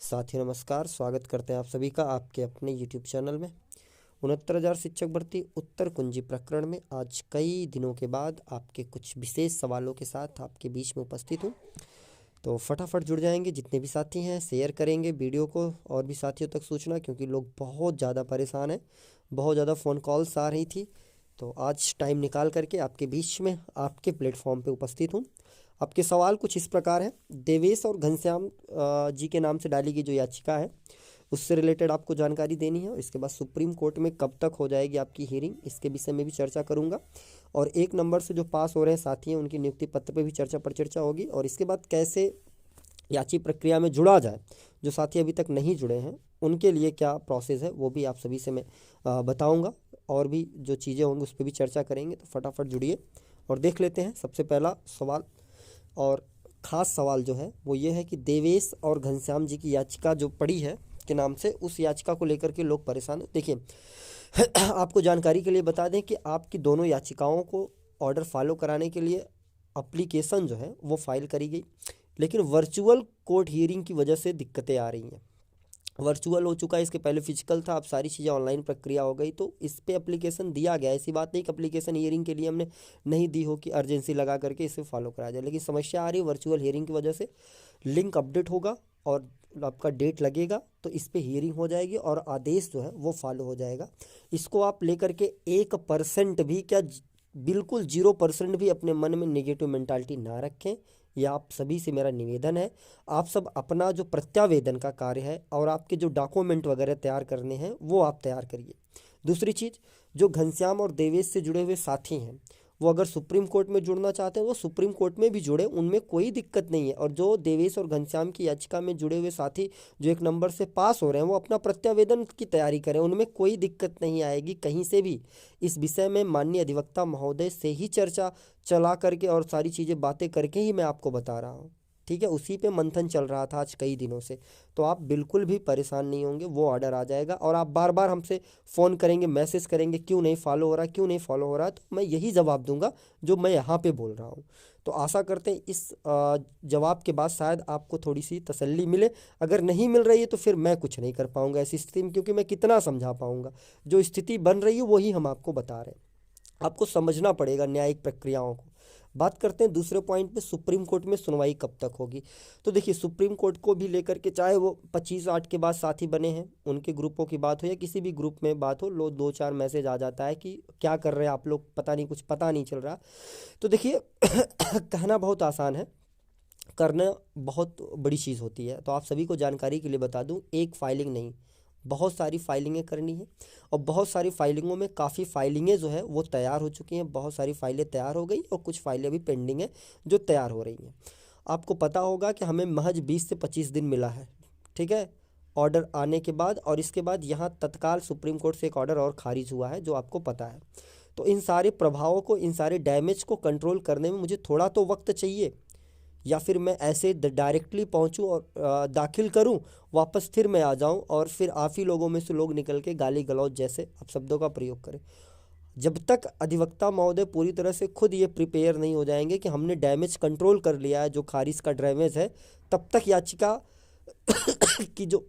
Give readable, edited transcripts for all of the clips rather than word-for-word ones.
साथियों नमस्कार, स्वागत करते हैं आप सभी का आपके अपने YouTube चैनल में। 69,000 शिक्षक भर्ती उत्तर कुंजी प्रकरण में आज कई दिनों के बाद आपके कुछ विशेष सवालों के साथ आपके बीच में उपस्थित हूँ। तो फटाफट जुड़ जाएंगे, जितने भी साथी हैं शेयर करेंगे वीडियो को और भी साथियों तक सूचना, क्योंकि लोग बहुत ज़्यादा परेशान हैं, बहुत ज़्यादा फ़ोन कॉल्स आ रही थी। तो आज टाइम निकाल करके आपके बीच में आपके प्लेटफॉर्म पे उपस्थित हूँ। आपके सवाल कुछ इस प्रकार है। देवेश और घनश्याम जी के नाम से डाली गई जो याचिका है उससे रिलेटेड आपको जानकारी देनी है। और इसके बाद सुप्रीम कोर्ट में कब तक हो जाएगी आपकी हियरिंग, इसके विषय में भी चर्चा करूंगा। और 1 नंबर से जो पास हो रहे हैं साथी हैं उनकी नियुक्ति पत्र पे भी चर्चा पर चर्चा होगी। और इसके बाद कैसे याची प्रक्रिया में जुड़ा जाए, जो साथी अभी तक नहीं जुड़े हैं उनके लिए क्या प्रोसेस है वो भी आप सभी से मैं बताऊंगा। और भी जो चीज़ें होंगी उस पर भी चर्चा करेंगे। तो फटाफट जुड़िए और देख लेते हैं। सबसे पहला सवाल और ख़ास सवाल जो है वो ये है कि देवेश और घनश्याम जी की याचिका जो पड़ी है के नाम से, उस याचिका को लेकर के लोग परेशान हैं। देखिए आपको जानकारी के लिए बता दें कि आपकी दोनों याचिकाओं को ऑर्डर फॉलो कराने के लिए एप्लीकेशन जो है वो फाइल करी गई, लेकिन वर्चुअल कोर्ट हियरिंग की वजह से दिक्कतें आ रही हैं। वर्चुअल हो चुका है, इसके पहले फिजिकल था, अब सारी चीज़ें ऑनलाइन प्रक्रिया हो गई। तो इस पे एप्लीकेशन दिया गया, ऐसी बात नहीं कि एप्लीकेशन हियरिंग के लिए हमने नहीं दी हो कि अर्जेंसी लगा करके इसे फॉलो कराया जाए, लेकिन समस्या आ रही है वर्चुअल हियरिंग की वजह से। लिंक अपडेट होगा और आपका डेट लगेगा तो इस पे हियरिंग हो जाएगी और आदेश जो है वो फॉलो हो जाएगा। इसको आप लेकर के 1% भी क्या, बिल्कुल 0% भी अपने मन में नेगेटिव मेंटालिटी ना रखें। यह आप सभी से मेरा निवेदन है। आप सब अपना जो प्रत्यावेदन का कार्य है और आपके जो डॉक्यूमेंट वगैरह तैयार करने हैं वो आप तैयार करिए। दूसरी चीज़, जो घनश्याम और देवेश से जुड़े हुए साथी हैं वो अगर सुप्रीम कोर्ट में जुड़ना चाहते हैं वो सुप्रीम कोर्ट में भी जुड़े, उनमें कोई दिक्कत नहीं है। और जो देवेश और घनश्याम की याचिका में जुड़े हुए साथी जो 1 नंबर से पास हो रहे हैं वो अपना प्रत्यावेदन की तैयारी करें, उनमें कोई दिक्कत नहीं आएगी कहीं से भी। इस विषय में माननीय अधिवक्ता महोदय से ही चर्चा चला करके और सारी चीज़ें बातें करके ही मैं आपको बता रहा हूँ, ठीक है। उसी पे मंथन चल रहा था आज कई दिनों से। तो आप बिल्कुल भी परेशान नहीं होंगे, वो ऑर्डर आ जाएगा। और आप बार बार हमसे फ़ोन करेंगे, मैसेज करेंगे, क्यों नहीं फॉलो हो रहा, क्यों नहीं फॉलो हो रहा, तो मैं यही जवाब दूंगा जो मैं यहाँ पे बोल रहा हूँ। तो आशा करते हैं इस जवाब के बाद शायद आपको थोड़ी सी तसल्ली मिले। अगर नहीं मिल रही है तो फिर मैं कुछ नहीं कर पाऊँगा ऐसी स्थिति में, क्योंकि मैं कितना समझा पाऊँगा। जो स्थिति बन रही है वही हम आपको बता रहे हैं। आपको समझना पड़ेगा न्यायिक प्रक्रियाओं को। बात करते हैं दूसरे पॉइंट पे, सुप्रीम कोर्ट में सुनवाई कब तक होगी। तो देखिए सुप्रीम कोर्ट को भी लेकर के, चाहे वो 25/8 के बाद साथी बने हैं उनके ग्रुपों की बात हो या किसी भी ग्रुप में बात हो, लो 2-4 मैसेज आ जाता है कि क्या कर रहे हैं आप लोग, पता नहीं, कुछ पता नहीं चल रहा। तो देखिए कहना बहुत आसान है, करना बहुत बड़ी चीज़ होती है। तो आप सभी को जानकारी के लिए बता दूं, एक फाइलिंग नहीं, बहुत सारी फाइलिंगें करनी है। और बहुत सारी फाइलिंगों में काफ़ी फाइलिंगें जो है वो तैयार हो चुकी हैं, बहुत सारी फाइलें तैयार हो गई और कुछ फाइलें अभी पेंडिंग हैं जो तैयार हो रही हैं। आपको पता होगा कि हमें महज 20 से 25 दिन मिला है, ठीक है, ऑर्डर आने के बाद। और इसके बाद यहाँ तत्काल सुप्रीम कोर्ट से एक ऑर्डर और खारिज हुआ है जो आपको पता है। तो इन सारे प्रभावों को, इन सारे डैमेज को कंट्रोल करने में मुझे थोड़ा तो वक्त चाहिए, या फिर मैं ऐसे डायरेक्टली पहुंचूं और दाखिल करूं, वापस फिर मैं आ जाऊं और फिर आप ही लोगों में से लोग निकल के गाली गलौज जैसे आप शब्दों का प्रयोग करें। जब तक अधिवक्ता महोदय पूरी तरह से खुद ये प्रिपेयर नहीं हो जाएंगे कि हमने डैमेज कंट्रोल कर लिया है, जो खारिज का डैमेज है, तब तक याचिका की जो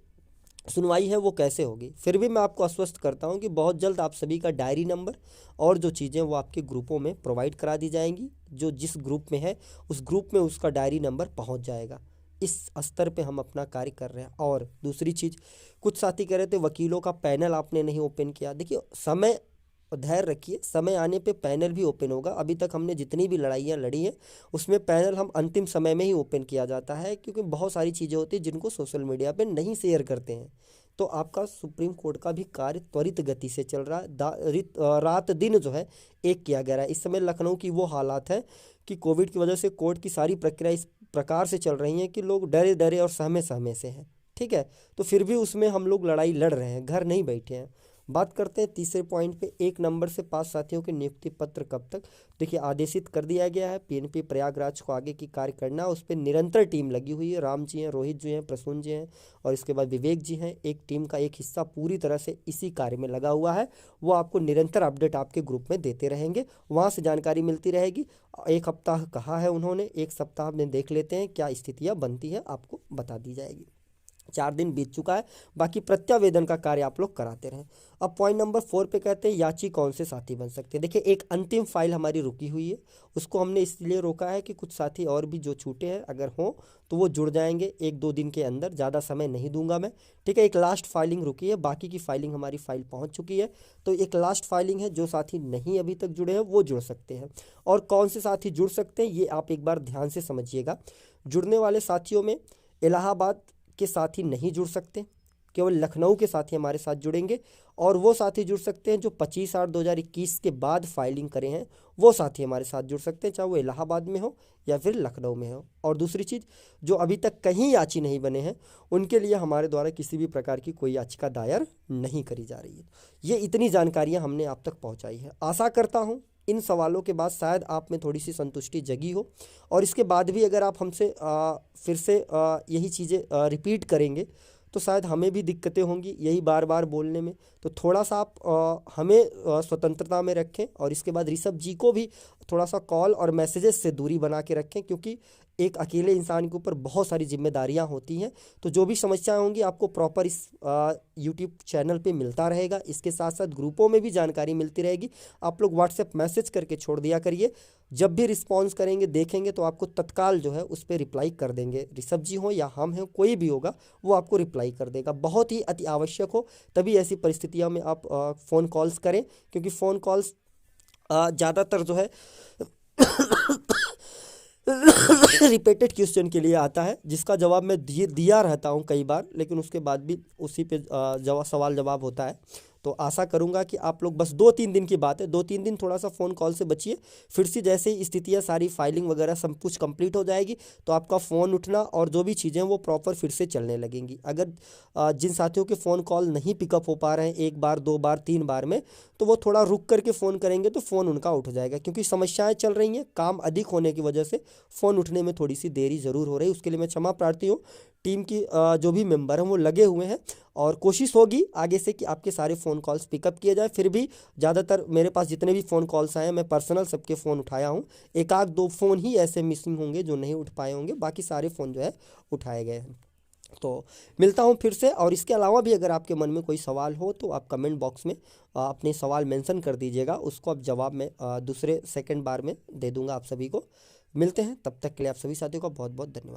सुनवाई है वो कैसे होगी। फिर भी मैं आपको आश्वस्त करता हूं कि बहुत जल्द आप सभी का डायरी नंबर और जो चीज़ें वो आपके ग्रुपों में प्रोवाइड करा दी जाएंगी। जो जिस ग्रुप में है उस ग्रुप में उसका डायरी नंबर पहुंच जाएगा। इस स्तर पे हम अपना कार्य कर रहे हैं। और दूसरी चीज़, कुछ साथी कह रहे थे वकीलों का पैनल आपने नहीं ओपन किया। देखिए समय, धैर्य रखिए, समय आने पे पैनल भी ओपन होगा। अभी तक हमने जितनी भी लड़ाइयाँ लड़ी हैं उसमें पैनल हम अंतिम समय में ही ओपन किया जाता है, क्योंकि बहुत सारी चीज़ें होती हैं जिनको सोशल मीडिया पे नहीं शेयर करते हैं। तो आपका सुप्रीम कोर्ट का भी कार्य त्वरित गति से चल रहा है। रात दिन जो है एक किया गया है। इस समय लखनऊ की वो हालात है कि कोविड की वजह से कोर्ट की सारी प्रक्रिया इस प्रकार से चल रही हैं कि लोग डरे डरे और सहमे सहमे से हैं, ठीक है। तो फिर भी उसमें हम लोग लड़ाई लड़ रहे हैं, घर नहीं बैठे हैं। बात करते हैं तीसरे पॉइंट पे, 1 नंबर से 5 साथियों के नियुक्ति पत्र कब तक। देखिए आदेशित कर दिया गया है पीएनपी प्रयागराज को आगे की कार्य करना, उस पर निरंतर टीम लगी हुई है। राम जी हैं, रोहित जी हैं, प्रसून जी हैं और इसके बाद विवेक जी हैं। एक टीम का एक हिस्सा पूरी तरह से इसी कार्य में लगा हुआ है। वो आपको निरंतर अपडेट आपके ग्रुप में देते रहेंगे, वहाँ से जानकारी मिलती रहेगी। 1 हफ्ता कहा है उन्होंने, 1 सप्ताह में देख लेते हैं क्या स्थितियाँ बनती है, आपको बता दी जाएगी। 4 दिन बीत चुका है, बाकी प्रत्यावेदन का कार्य आप लोग कराते रहें। अब पॉइंट नंबर 4 पे कहते हैं याची कौन से साथी बन सकते हैं। देखिए, एक अंतिम फाइल हमारी रुकी हुई है, उसको हमने इसलिए रोका है कि कुछ साथी और भी जो छूटे हैं अगर हों तो वो जुड़ जाएंगे 1-2 दिन के अंदर, ज़्यादा समय नहीं दूंगा मैं। ठीक है, एक लास्ट फाइलिंग रुकी है, बाकी की फाइलिंग हमारी फाइल पहुंच चुकी है। तो एक लास्ट फाइलिंग है, जो साथी नहीं अभी तक जुड़े हैं वो जुड़ सकते हैं। और कौन से साथी जुड़ सकते हैं ये आप एक बार ध्यान से समझिएगा। जुड़ने वाले साथियों में इलाहाबाद के साथी नहीं जुड़ सकते, केवल लखनऊ के साथी हमारे साथ जुड़ेंगे। और वो साथी जुड़ सकते हैं जो 25/8/2021 के बाद फाइलिंग करे हैं, वो साथी हमारे साथ जुड़ सकते हैं, चाहे वो इलाहाबाद में हो या फिर लखनऊ में हो। और दूसरी चीज़, जो अभी तक कहीं याची नहीं बने हैं उनके लिए हमारे द्वारा किसी भी प्रकार की कोई याचिका दायर नहीं करी जा रही है। ये इतनी जानकारियाँ हमने आप तक पहुँचाई है। आशा करता हूँ इन सवालों के बाद शायद आप में थोड़ी सी संतुष्टि जगी हो, और इसके बाद भी अगर आप हमसे फिर से यही चीज़ें रिपीट करेंगे तो शायद हमें भी दिक्कतें होंगी यही बार बार बोलने में। तो थोड़ा सा आप हमें स्वतंत्रता में रखें, और इसके बाद ऋषभ जी को भी थोड़ा सा कॉल और मैसेजेस से दूरी बना के रखें, क्योंकि एक अकेले इंसान के ऊपर बहुत सारी जिम्मेदारियां होती हैं। तो जो भी समस्याएं होंगी आपको प्रॉपर इस यूट्यूब चैनल पे मिलता रहेगा। इसके साथ साथ ग्रुपों में भी जानकारी मिलती रहेगी, आप लोग व्हाट्सएप मैसेज करके छोड़ दिया करिए। जब भी रिस्पॉन्स करेंगे देखेंगे तो आपको तत्काल जो है उस पर रिप्लाई कर देंगे। ऋषभ जी हो या हम हैं, कोई भी होगा वो आपको रिप्लाई कर देगा। बहुत ही अति आवश्यक हो तभी ऐसी परिस्थितियों में आप फ़ोन कॉल्स करें, क्योंकि फ़ोन कॉल्स ज़्यादातर जो है रिपीटेड क्वेश्चन के लिए आता है, जिसका जवाब मैं दिया रहता हूं कई बार, लेकिन उसके बाद भी उसी पे सवाल जवाब होता है। तो आशा करूंगा कि आप लोग, बस 2-3 दिन की बात है, 2-3 दिन थोड़ा सा फ़ोन कॉल से बचिए। फिर से जैसे ही स्थितियाँ सारी फाइलिंग वगैरह सब कुछ कंप्लीट हो जाएगी तो आपका फ़ोन उठना और जो भी चीज़ें हैं वो प्रॉपर फिर से चलने लगेंगी। अगर जिन साथियों के फ़ोन कॉल नहीं पिकअप हो पा रहे हैं 1 बार 2 बार 3 बार में, तो वो थोड़ा रुक करके फ़ोन करेंगे तो फ़ोन उनका उठ जाएगा, क्योंकि समस्याएं चल रही हैं, काम अधिक होने की वजह से फ़ोन उठने में थोड़ी सी देरी ज़रूर हो रही है। उसके लिए मैं क्षमा प्रार्थी हूँ। टीम की जो भी मेंबर हैं वो लगे हुए हैं, और कोशिश होगी आगे से कि आपके सारे फ़ोन कॉल्स पिकअप किए जाए। फिर भी ज़्यादातर मेरे पास जितने भी फ़ोन कॉल्स आए हैं मैं पर्सनल सबके फ़ोन उठाया हूँ। 1-2 फ़ोन ही ऐसे मिसिंग होंगे जो नहीं उठ पाए होंगे, बाकी सारे फ़ोन जो है उठाए गए हैं। तो मिलता हूँ फिर से, और इसके अलावा भी अगर आपके मन में कोई सवाल हो तो आप कमेंट बॉक्स में अपने सवाल मेंशन कर दीजिएगा, उसको अब जवाब मैं दूसरे सेकंड बार में दे दूंगा आप सभी को। मिलते हैं, तब तक के लिए आप सभी साथियों का बहुत बहुत धन्यवाद।